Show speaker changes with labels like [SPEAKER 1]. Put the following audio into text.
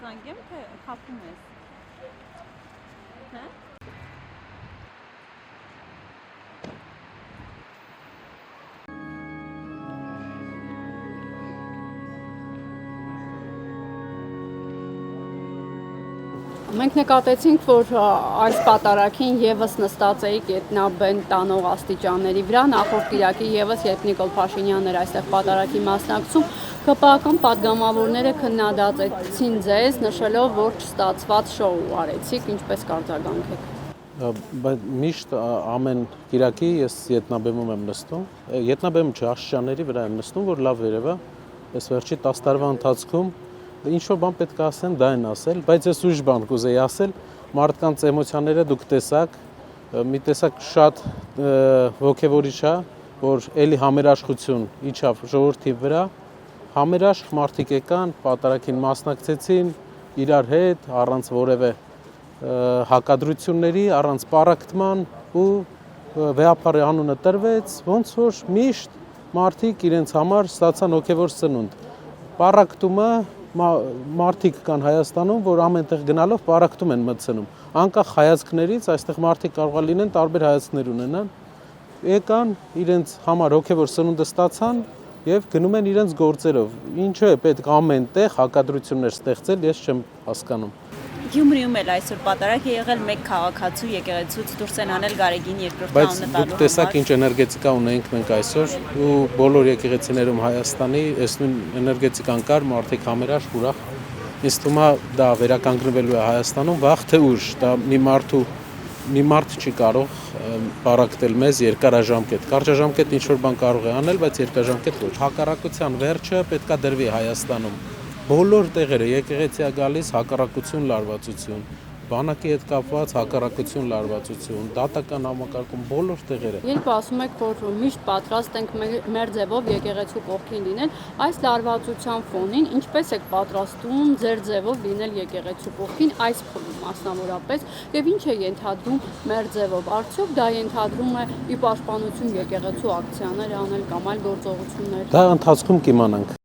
[SPEAKER 1] զանգեմ, թե խափում ես։ Հա։
[SPEAKER 2] Մենք նկատեցինք, որ այս պատարագին եւս նստած էի գետնաբեն տանող աստիճանների վրա, նախորդ կիրակի եւս երբ Նիկոլ Փաշինյանն էր այստեղ պատարագի մասնակցում, ԿՊԱ-ական պատգամավորները քննադատեցին ձեզ, նշելով, որ չստացված շոու արեցիք, ինչպես կարձագանք եք։
[SPEAKER 3] Միշտ ամեն կիրակի ես ետնաբեմում եմ նստում, ետնաբեմում չէ, աստիճանների վրա եմ նստում, որ լավ երևա, այս վերջի 10 տարվա ընթացքում ինչ-որ բան պետք է ասեմ, դա են ասել, բայց ես ուրիշ բան կուզեի ասել, մարդկանց էմոցիաները դուք տեսաք, մի տեսակ շատ ոգևորիչ է, որ էլի համերաշխություն իջավ ժողովրդի վրա, համերաշխ մարդիկ եկան, պատարագին մասնակցեցին իրար հետ, առանց որևէ հակադրությունների, առանց պառակտման ու վեհապարի անունը տրվեց, ոնց որ միշտ մարդիկ իրենց համար ստացան ոգևոր սնունդ։ Պառակտումը մարդիկ կան Հայաստանում, որ ամենտեղ գնալով պառակտում են մտցնում։ Անկախ հայացքներից այստեղ մարդիկ կարող է լինեն տարբեր հայացքներ ունենան։ Եկան, իրենց համար հոգևոր սնունդը ստացան եւ գնում են իրենց գործերով։ Ինչու է պետք ամենտեղ հակադրություններ ստեղծել, ես չեմ հասկանում։
[SPEAKER 1] Գյումրիում էլ այսօր պատարագ է եղել մեկ քաղաքացու եկեղեցուց դուրս են անել Գարեգին երկրորդ անունը տալու համար։ Բայց
[SPEAKER 3] դուք տեսաք ինչ էներգետիկա ունենք մենք այսօր ու բոլոր եկեղեցիներում Հայաստանի այս նույն էներգետիկան կար, մարդիկ համերաշխ ուրախ։ Ինձ թվում է դա վերականգնվելու է Հայաստանում վաղ թե ուշ, դա մի մարդ չի կարող պառակտել մեզ երկարաժամկետ։ Կարճաժամկետ ինչ որ բան կարող է անել, բայց երկարաժամկետ ոչ։ Հակառակության վերջը պետքա դրվի Հայաստանում։ Բոլոր տեղերը եկեղեցիա գալիս հակառակություն, լարվածություն, բանակի հետ կապված հակառակություն, լարվածություն, դատական համակարգում բոլոր տեղերը։
[SPEAKER 2] Երբ ասում եք, որ միշտ պատրաստ ենք մեր ձևով եկեղեցու կողքին լինել, այս լարվածության ֆոնին ինչպես եք պատրաստում ձեր ձևով լինել եկեղեցու կողքին այս փուլում մասնավորապես եւ ինչ է ենթադրում մեր ձևով։ Արդյոք դա ենթադրում է ի պաշտպանություն եկեղեցու ակցիաներ անել կամ այլ գործողություններ։
[SPEAKER 3] Դա ընթացքում կիմանանք։